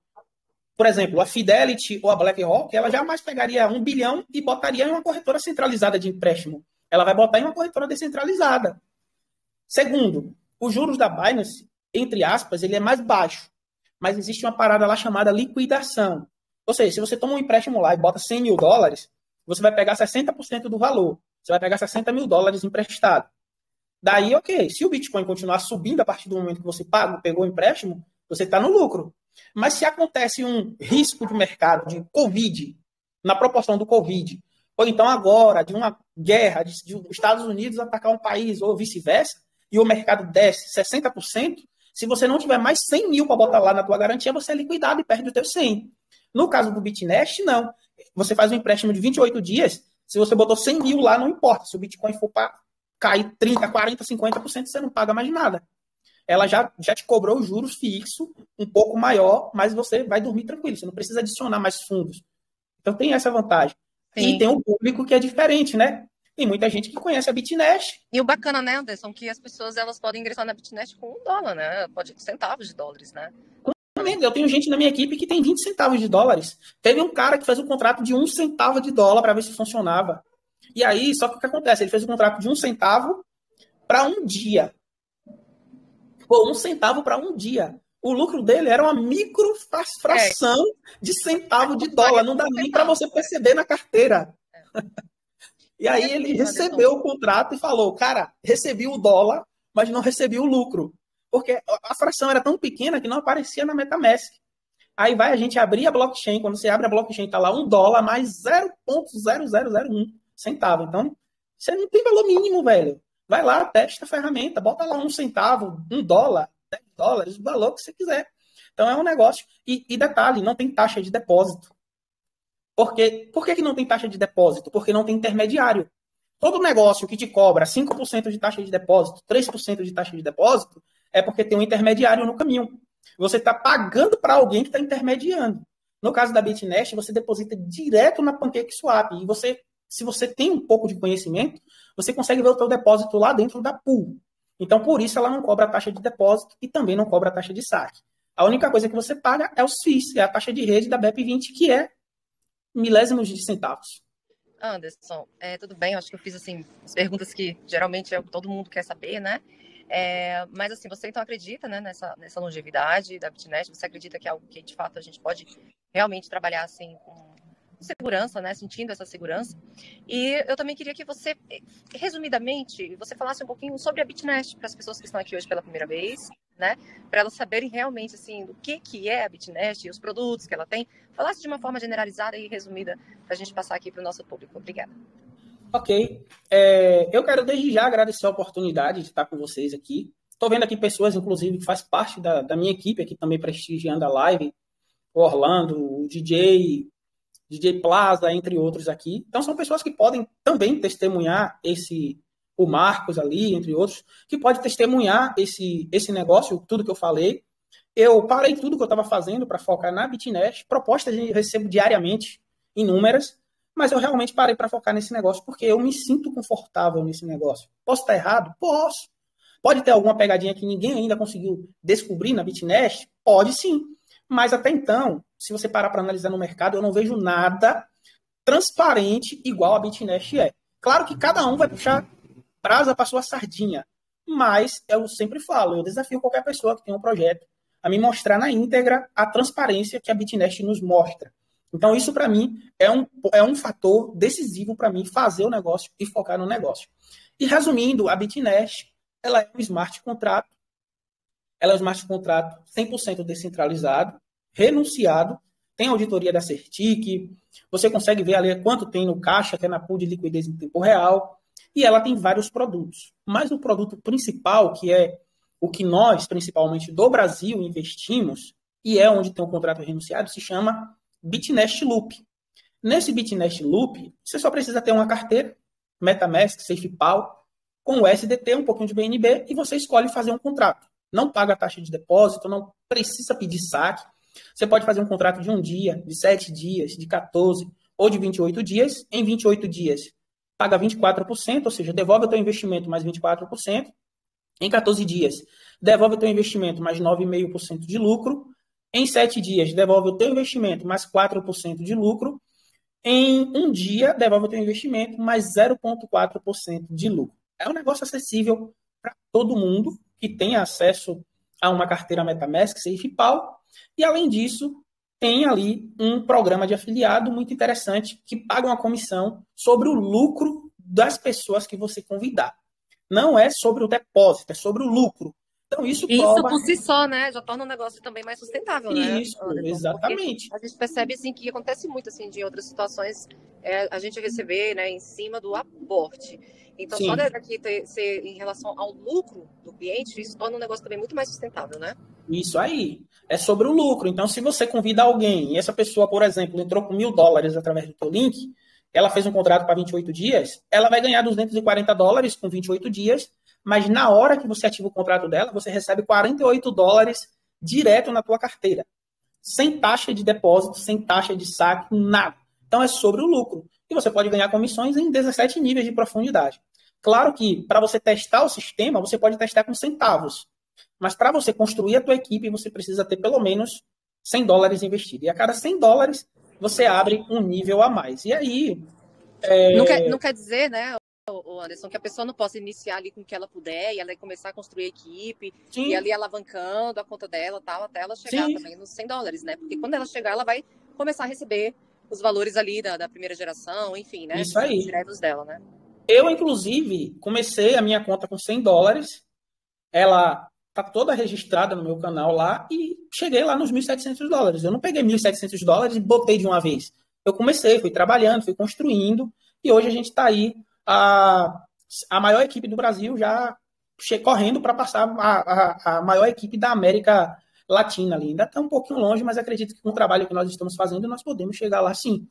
Por exemplo, a Fidelity ou a BlackRock, ela jamais pegaria 1 bilhão e botaria em uma corretora centralizada de empréstimo. Ela vai botar em uma corretora descentralizada. Segundo, os juros da Binance, entre aspas, ele é mais baixo, mas existe uma parada lá chamada liquidação. Ou seja, se você toma um empréstimo lá e bota $100.000, você vai pegar 60% do valor. Você vai pegar $60.000 emprestado. Daí, ok, se o Bitcoin continuar subindo a partir do momento que você pegou o empréstimo, você está no lucro. Mas se acontece um risco de mercado, de Covid, na proporção do Covid, ou então agora, de uma guerra, de os Estados Unidos atacar um país, ou vice-versa, e o mercado desce 60%, se você não tiver mais 100 mil para botar lá na tua garantia, você é liquidado e perde o teu 100. No caso do BitNest, não. Você faz um empréstimo de 28 dias, se você botou 100 mil lá, não importa. Se o Bitcoin for para cair 30, 40, 50%, você não paga mais nada. Ela já te cobrou os juros fixo, um pouco maior, mas você vai dormir tranquilo. Você não precisa adicionar mais fundos. Então tem essa vantagem. Sim. E tem um público que é diferente, né? Tem muita gente que conhece a BitNest. E o bacana, né, Anderson, que as pessoas elas podem ingressar na BitNest com $1, né? Pode centavos de dólares, né? Eu tenho gente na minha equipe que tem 20 centavos de dólares. Teve um cara que fez um contrato de 1 centavo de dólar para ver se funcionava. E aí, só que o que acontece? Ele fez um contrato de 1 centavo para um dia. Pô, 1 centavo para um dia. O lucro dele era uma microfração de centavo de dólar. Não dá nem para você perceber na carteira. E aí ele recebeu o contrato e falou, cara, recebi o dólar, mas não recebi o lucro. Porque a fração era tão pequena que não aparecia na MetaMask. Aí vai a gente abrir a blockchain, quando você abre a blockchain, está lá $1 mais 0,0001 centavo. Então, você não tem valor mínimo, velho. Vai lá, testa a ferramenta, bota lá 1 centavo, $1, $10, o valor que você quiser. Então é um negócio. E detalhe, não tem taxa de depósito. Por que não tem taxa de depósito? Porque não tem intermediário. Todo negócio que te cobra 5% de taxa de depósito, 3% de taxa de depósito, é porque tem um intermediário no caminho. Você está pagando para alguém que está intermediando. No caso da BitNest, você deposita direto na PancakeSwap. E você, se você tem um pouco de conhecimento, você consegue ver o seu depósito lá dentro da pool. Então, por isso, ela não cobra a taxa de depósito e também não cobra a taxa de saque. A única coisa que você paga é os FIIs, é a taxa de rede da BEP20, que é milésimos de centavos. Anderson, tudo bem, eu acho que eu fiz assim, as perguntas que geralmente todo mundo quer saber, né? Mas assim, você então acredita, né, nessa longevidade da BitNest? Você acredita que é algo que de fato a gente pode realmente trabalhar assim com segurança, né, sentindo essa segurança? E eu também queria que você, resumidamente, você falasse um pouquinho sobre a BitNest para as pessoas que estão aqui hoje pela primeira vez, né, para elas saberem realmente assim do que é a BitNest e os produtos que ela tem. Falasse de uma forma generalizada e resumida para a gente passar aqui para o nosso público. Obrigada. Ok. Eu quero desde já agradecer a oportunidade de estar com vocês aqui. Estou vendo aqui pessoas, inclusive, que faz parte da minha equipe aqui também prestigiando a live. O Orlando, o DJ Plaza, entre outros aqui. Então, são pessoas que podem também testemunhar o Marcos ali, entre outros, que pode testemunhar esse negócio, tudo que eu falei. Eu parei tudo que eu estava fazendo para focar na BitNest. Propostas eu recebo diariamente, inúmeras, mas eu realmente parei para focar nesse negócio porque eu me sinto confortável nesse negócio. Posso estar errado? Posso. Pode ter alguma pegadinha que ninguém ainda conseguiu descobrir na BitNest? Pode sim. Mas até então, se você parar para analisar no mercado, eu não vejo nada transparente igual a BitNest é. Claro que cada um vai puxar brasa para sua sardinha, mas eu sempre falo, eu desafio qualquer pessoa que tem um projeto a me mostrar na íntegra a transparência que a BitNest nos mostra. Então, isso para mim é um fator decisivo para mim fazer o negócio e focar no negócio. E resumindo, a BitNest ela é um smart contrato. Ela é um smart contrato 100% descentralizado, renunciado, tem auditoria da Certic, você consegue ver ali quanto tem no caixa, até na pool de liquidez em tempo real, e ela tem vários produtos. Mas o produto principal, que é o que nós, principalmente do Brasil, investimos, e é onde tem um contrato renunciado, se chama BitNest Loop. Nesse BitNest Loop, você só precisa ter uma carteira, MetaMask, SafePal, com o SDT, um pouquinho de BNB, e você escolhe fazer um contrato. Não paga taxa de depósito, não precisa pedir saque. Você pode fazer um contrato de 1 dia, de 7 dias, de 14 ou de 28 dias. Em 28 dias, paga 24%, ou seja, devolve o teu investimento mais 24%. Em 14 dias, devolve o teu investimento mais 9,5% de lucro. Em 7 dias, devolve o teu investimento mais 4% de lucro. Em 1 dia, devolve o teu investimento mais 0,4% de lucro. É um negócio acessível para todo mundo que tem acesso a uma carteira MetaMask, SafePal, e além disso, tem ali um programa de afiliado muito interessante que paga uma comissão sobre o lucro das pessoas que você convidar. Não é sobre o depósito, é sobre o lucro. Então, isso Isso prova. por si só, né, já torna o negócio também mais sustentável, né, Isso, Anderson? Porque exatamente. a gente percebe, assim, que acontece muito, assim, de outras situações, a gente receber, né, em cima do aporte. Então, só Sim, daqui ser em relação ao lucro do cliente, isso torna o negócio também muito mais sustentável, né? isso aí. É sobre o lucro. Então, se você convida alguém e essa pessoa, por exemplo, entrou com $1.000 através do teu link, ela fez um contrato para 28 dias, ela vai ganhar $240 com 28 dias, mas na hora que você ativa o contrato dela, você recebe $48 direto na tua carteira. Sem taxa de depósito, sem taxa de saque, nada. Então, é sobre o lucro. E você pode ganhar comissões em 17 níveis de profundidade. Claro que, para você testar o sistema, você pode testar com centavos. Mas para você construir a tua equipe, você precisa ter pelo menos $100 investido. E a cada $100, você abre um nível a mais. E aí... Não quer dizer, né, o Anderson, que a pessoa não possa iniciar ali com o que ela puder e ela começar a construir a equipe e Sim, ali alavancando a conta dela, tal, até ela chegar sim, também nos $100, né? Porque quando ela chegar, ela vai começar a receber os valores ali da primeira geração, enfim, né? isso Dos lucros aí. diretos dela, né? Eu, inclusive, comecei a minha conta com $100. Ela tá toda registrada no meu canal lá e cheguei lá nos $1.700. Eu não peguei $1.700 e botei de uma vez. Eu comecei, fui trabalhando, fui construindo e hoje a gente está aí a maior equipe do Brasil já correndo para passar a maior equipe da América Latina ali. Ainda está um pouquinho longe, mas acredito que com o trabalho que nós estamos fazendo nós podemos chegar lá sim.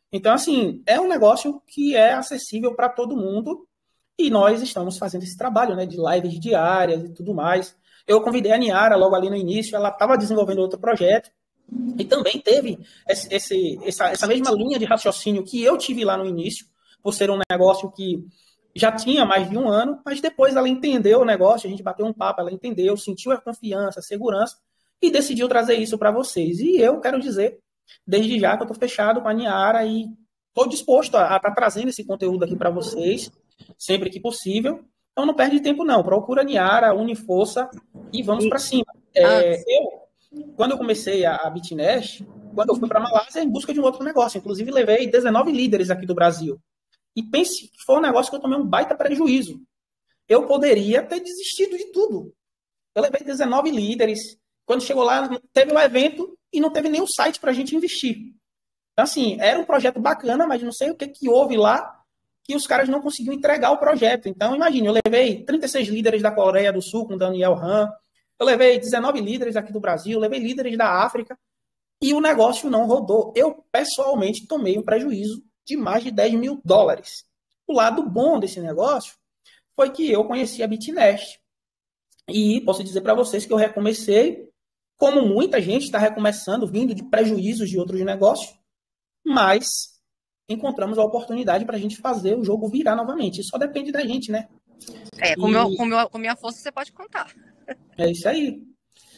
Então, assim, é um negócio que é acessível para todo mundo e nós estamos fazendo esse trabalho, né, de lives diárias e tudo mais. Eu convidei a Niara logo ali no início, ela estava desenvolvendo outro projeto e também teve essa mesma linha de raciocínio que eu tive lá no início, por ser um negócio que já tinha mais de um ano, mas depois ela entendeu o negócio, a gente bateu um papo, ela entendeu, sentiu a confiança, a segurança e decidiu trazer isso para vocês. E eu quero dizer, desde já, que eu estou fechado com a Niara e estou disposto a estar trazendo esse conteúdo aqui para vocês, sempre que possível. Então não perde tempo não, procura a Niara, une força e vamos E, para cima. Anderson, Quando eu comecei a Bitnest, quando eu fui para a Malásia em busca de um outro negócio, inclusive levei 19 líderes aqui do Brasil. E pense que foi um negócio que eu tomei um baita prejuízo. Eu poderia ter desistido de tudo. Eu levei 19 líderes. Quando chegou lá, teve um evento e não teve nenhum site para a gente investir. Então, assim, era um projeto bacana, mas não sei o que, que houve lá que os caras não conseguiam entregar o projeto. Então, imagine, eu levei 36 líderes da Coreia do Sul com Daniel Han, eu levei 19 líderes aqui do Brasil, eu levei líderes da África e o negócio não rodou. Eu, pessoalmente, tomei um prejuízo de mais de $10.000. O lado bom desse negócio foi que eu conheci a Bitnest. E posso dizer para vocês que eu recomecei, como muita gente está recomeçando, vindo de prejuízos de outros negócios, mas encontramos a oportunidade para a gente fazer o jogo virar novamente. Isso só depende da gente, né? E com minha força você pode contar. é isso aí.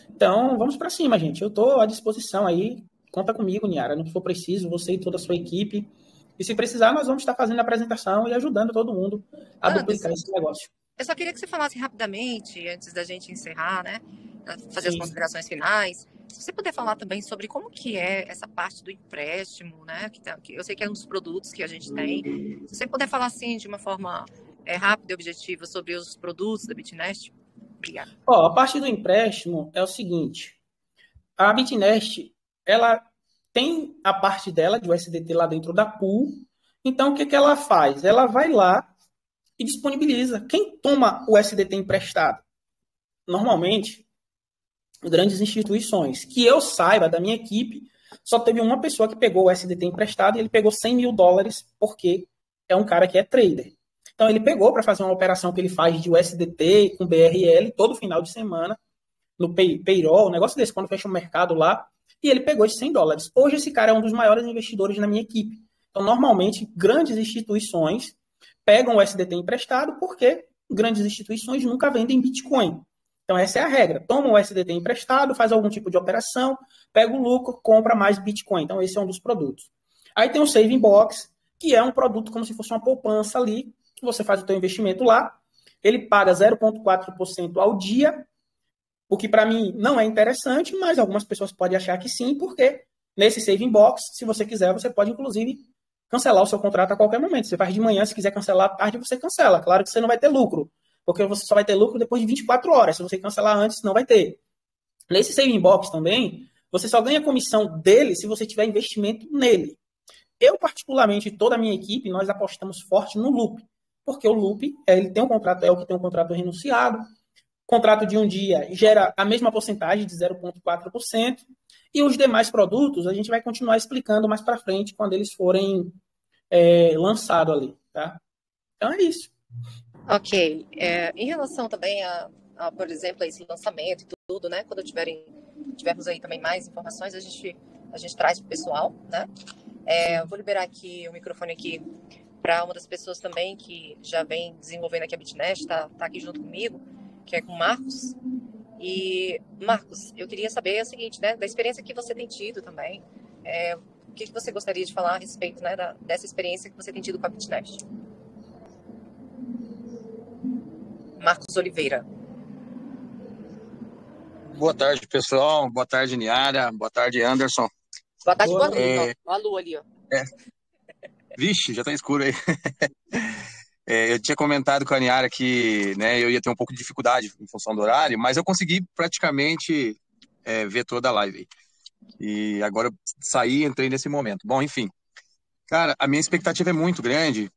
Então, vamos para cima, gente. Eu estou à disposição aí. Conta comigo, Niara. No que for preciso, você e toda a sua equipe. E se precisar, nós vamos estar fazendo a apresentação e ajudando todo mundo a duplicar Anderson, esse negócio. eu só queria que você falasse rapidamente, antes da gente encerrar, né? Fazer as Sim. considerações finais. Se você puder falar também sobre como que é essa parte do empréstimo, né? Que eu sei que é um dos produtos que a gente tem. Se você puder falar assim de uma forma rápida e objetiva sobre os produtos da Bitnest. Obrigada. Ó, a parte do empréstimo é o seguinte. A Bitnest, ela tem a parte dela de USDT lá dentro da pool. Então, o que, que ela faz? Ela vai lá e disponibiliza. Quem toma o USDT emprestado? Normalmente, grandes instituições. Que eu saiba, da minha equipe, só teve uma pessoa que pegou o USDT emprestado e ele pegou $100.000 porque é um cara que é trader. Então, ele pegou para fazer uma operação que ele faz de USDT com BRL todo final de semana, no payroll, um negócio desse, quando fecha o mercado lá, e ele pegou esses $100. Hoje, esse cara é um dos maiores investidores na minha equipe. Então, normalmente, grandes instituições pegam o USDT emprestado porque grandes instituições nunca vendem Bitcoin. Então, essa é a regra. Toma o USDT emprestado, faz algum tipo de operação, pega o lucro, compra mais Bitcoin. Então, esse é um dos produtos. Aí tem o Saving Box, que é um produto como se fosse uma poupança ali, que você faz o seu investimento lá, ele paga 0,4% ao dia, o que para mim não é interessante, mas algumas pessoas podem achar que sim, porque nesse Saving Box, se você quiser, você pode inclusive cancelar o seu contrato a qualquer momento. Você faz de manhã, se quiser cancelar à tarde, você cancela. Claro que você não vai ter lucro, porque você só vai ter lucro depois de 24 horas. Se você cancelar antes, não vai ter. Nesse Saving Box também, você só ganha comissão dele se você tiver investimento nele. Eu, particularmente, toda a minha equipe, nós apostamos forte no Loop, porque o Loop, ele tem um contrato, é o que tem um contrato renunciado, contrato de um dia gera a mesma porcentagem de 0,4%, e os demais produtos a gente vai continuar explicando mais para frente quando eles forem lançados ali, tá? Então é isso. Ok. Em relação também por exemplo, a esse lançamento e tudo, né? Quando tivermos aí também mais informações, a gente traz para o pessoal, né? Eu vou liberar aqui o microfone aqui para uma das pessoas também que já vem desenvolvendo aqui a BitNest, tá aqui junto comigo, que é com o Marcos. E, Marcos, eu queria saber o seguinte, né? Da experiência que você tem tido também, o que você gostaria de falar a respeito, né, dessa experiência que você tem tido com a BitNest? Marcos Oliveira. Boa tarde, pessoal. Boa tarde, Niara. Boa tarde, Anderson. Boa tarde, boa noite. Olha a lua ali, ó. Vixe, já tá escuro aí. Eu tinha comentado com a Niara que, né, eu ia ter um pouco de dificuldade em função do horário, mas eu consegui praticamente ver toda a live. E agora eu saí e entrei nesse momento. Bom, enfim. Cara, a minha expectativa é muito grande.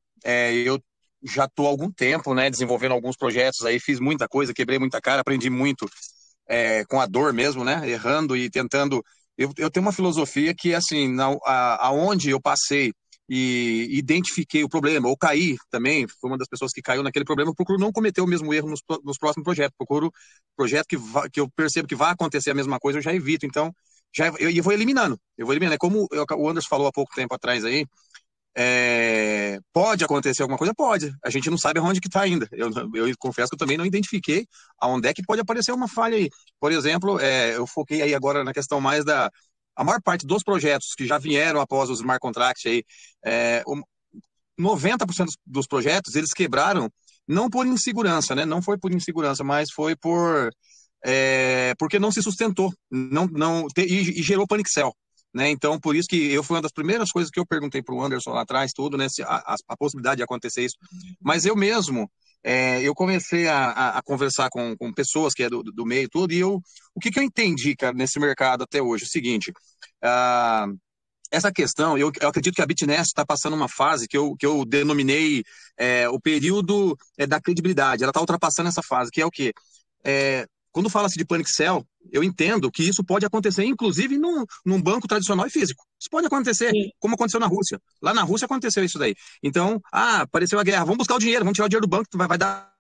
Eu já estou há algum tempo, né, desenvolvendo alguns projetos aí, fiz muita coisa, quebrei muita cara, aprendi muito com a dor mesmo, né, errando e tentando. Eu tenho uma filosofia que, assim, aonde eu passei e identifiquei o problema, ou caí também, fui uma das pessoas que caiu naquele problema, eu procuro não cometer o mesmo erro nos próximos projetos, procuro projeto que eu percebo que vai acontecer a mesma coisa, eu já evito, então eu vou eliminando, é como o Anderson falou há pouco tempo atrás aí, pode acontecer alguma coisa? Pode, a gente não sabe aonde que está ainda, eu confesso que eu também não identifiquei aonde é que pode aparecer uma falha aí, por exemplo, eu foquei aí agora na questão mais a maior parte dos projetos que já vieram após os smart contracts aí, 90% dos projetos, eles quebraram não por insegurança, né? Não foi por insegurança, mas foi porque não se sustentou, e gerou panic sell, né? Então, por isso que foi uma das primeiras coisas que eu perguntei para o Anderson lá atrás, tudo, né? Se a possibilidade de acontecer isso. Mas eu mesmo, eu comecei a conversar com pessoas que é do meio tudo, e o que eu entendi, cara, nesse mercado até hoje, é o seguinte, essa questão, eu acredito que a BitNest está passando uma fase que eu denominei o período da credibilidade, ela está ultrapassando essa fase, que é o quê? Quando fala-se de panic sell, eu entendo que isso pode acontecer, inclusive, num banco tradicional e físico. Isso pode acontecer, sim, como aconteceu na Rússia. Lá na Rússia aconteceu isso daí. Então, apareceu a guerra, vamos buscar o dinheiro, vamos tirar o dinheiro do banco, vai dar...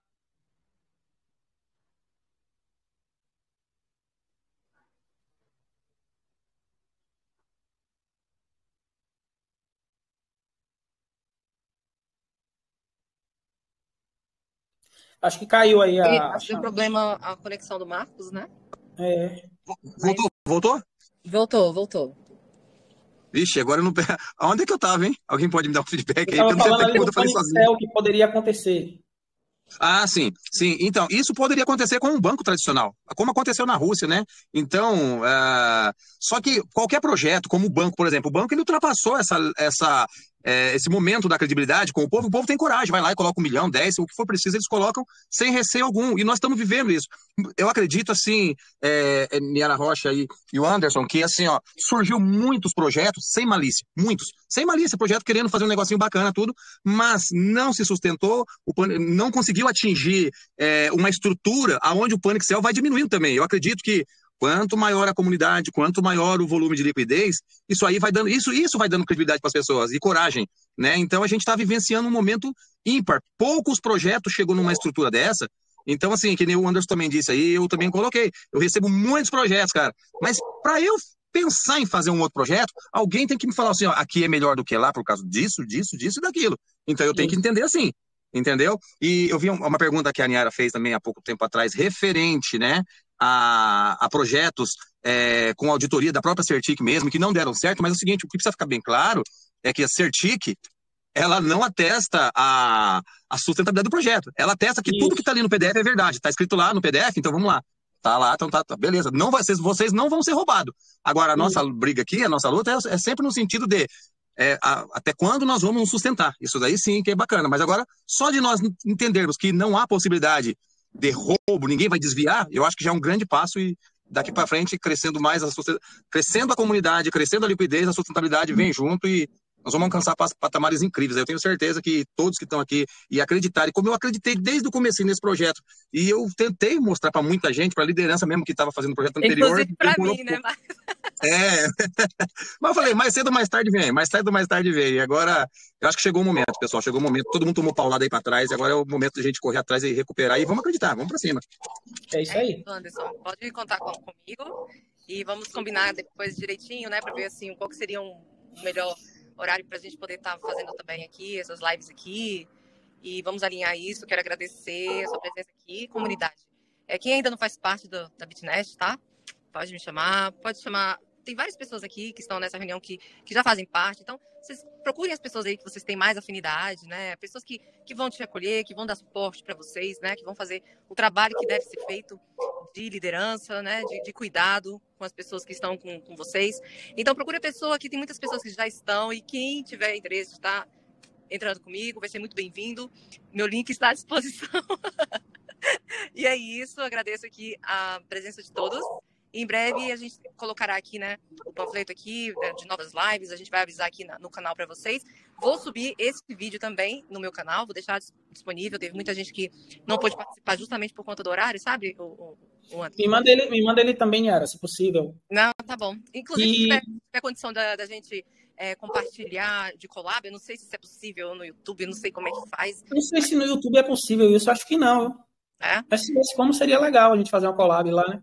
Acho que caiu aí Acho que deu problema a conexão do Marcos, né? Voltou? Voltou. Vixe, agora eu não... Onde é que eu tava, hein? Alguém pode me dar um feedback aí? Eu tava falando ali do panic sell que poderia acontecer. Sim. Então, isso poderia acontecer com um banco tradicional, como aconteceu na Rússia, né? Então, só que qualquer projeto, como o banco, por exemplo, o banco ele ultrapassou esse momento da credibilidade com o povo tem coragem, vai lá e coloca 1 milhão, 10, o que for preciso, eles colocam sem receio algum, e nós estamos vivendo isso. Eu acredito, assim, Niara Rocha e o Anderson, que, assim, ó, surgiu muitos projetos sem malícia, projeto querendo fazer um negocinho bacana, tudo, mas não se sustentou, não conseguiu atingir uma estrutura aonde o panic sell vai diminuindo também. Eu acredito que quanto maior a comunidade, quanto maior o volume de liquidez, isso aí vai dando, isso vai dando credibilidade para as pessoas e coragem, né? Então a gente está vivenciando um momento ímpar. Poucos projetos chegou numa estrutura dessa. Então, assim, que nem o Anderson também disse aí, eu também coloquei. Eu recebo muitos projetos, cara. Mas para eu pensar em fazer um outro projeto, alguém tem que me falar assim, ó, aqui é melhor do que lá por causa disso e daquilo. Então eu tenho que entender assim. Entendeu? E eu vi uma pergunta que a Niara fez também há pouco tempo atrás, referente, né, a projetos com auditoria da própria Certic mesmo, que não deram certo, mas é o seguinte, o que precisa ficar bem claro é que a Certic, ela não atesta a sustentabilidade do projeto. Ela atesta que tudo que Isso. está ali no PDF é verdade. Está escrito lá no PDF, então vamos lá. Tá lá, então tá, beleza. Não vai, vocês não vão ser roubados. Agora, a nossa Isso. briga aqui, a nossa luta é sempre no sentido de até quando nós vamos nos sustentar. Isso daí sim que é bacana. Mas agora, só de nós entendermos que não há possibilidade de roubo, ninguém vai desviar, eu acho que já é um grande passo e daqui para frente, crescendo mais, crescendo a comunidade, crescendo a liquidez, a sustentabilidade vem junto e nós vamos alcançar patamares incríveis. Eu tenho certeza que todos que estão aqui e acreditarem, como eu acreditei desde o começo nesse projeto, e eu tentei mostrar para muita gente, para a liderança mesmo que estava fazendo o projeto anterior. Inclusive para mim, né, Marcos? É, mas eu falei, mais cedo ou mais tarde vem, mais cedo ou mais tarde vem. E agora, eu acho que chegou o momento, pessoal, chegou o momento, todo mundo tomou paulada aí para trás, e agora é o momento da gente correr atrás e recuperar, e vamos acreditar, vamos para cima. É isso aí. Anderson, pode contar comigo e vamos combinar depois direitinho, né, para ver assim qual que seria um melhor horário para a gente poder estar fazendo também aqui essas lives aqui e vamos alinhar isso. Quero agradecer a sua presença aqui, comunidade. Quem ainda não faz parte da Bitnest, tá? Pode me chamar, pode chamar. Tem várias pessoas aqui que estão nessa reunião que já fazem parte. Então, vocês procurem as pessoas aí que vocês têm mais afinidade, né? Pessoas que vão te acolher, que vão dar suporte para vocês, né? Que vão fazer o trabalho que deve ser feito de liderança, né? De cuidado com as pessoas que estão com vocês. Então, procure a pessoa aqui. Tem muitas pessoas que já estão e quem tiver interesse de estar entrando comigo vai ser muito bem-vindo. Meu link está à disposição. E é isso. Agradeço aqui a presença de todos. Em breve a gente colocará aqui, né, o panfleto aqui de novas lives, a gente vai avisar aqui no canal para vocês. Vou subir esse vídeo também no meu canal, vou deixar disponível. Teve muita gente que não pôde participar justamente por conta do horário, sabe? Me manda ele também, Yara, se possível. Não, tá bom. Inclusive, se tiver condição da gente compartilhar de collab, eu não sei se isso é possível no YouTube, eu não sei como é que faz. Não sei se no YouTube é possível isso, acho que não. Mas como seria legal a gente fazer uma collab lá, né?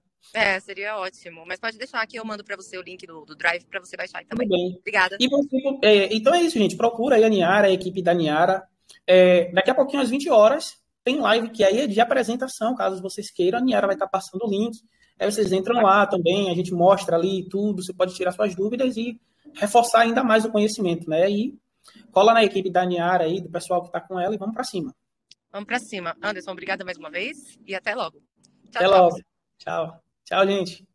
Seria ótimo. Mas pode deixar que eu mando para você o link do Drive para você baixar também. Tudo bem. Obrigada. Então é isso, gente. Procura aí a Niara, a equipe da Niara. Daqui a pouquinho, às 20 horas, tem live que aí é de apresentação, caso vocês queiram. A Niara vai estar passando o link. Aí vocês entram lá também, a gente mostra ali tudo. Você pode tirar suas dúvidas e reforçar ainda mais o conhecimento, né? E cola na equipe da Niara aí, do pessoal que está com ela e vamos para cima. Vamos para cima. Anderson, obrigada mais uma vez e até logo. Tchau, até logo. Tchau. Tchau, gente.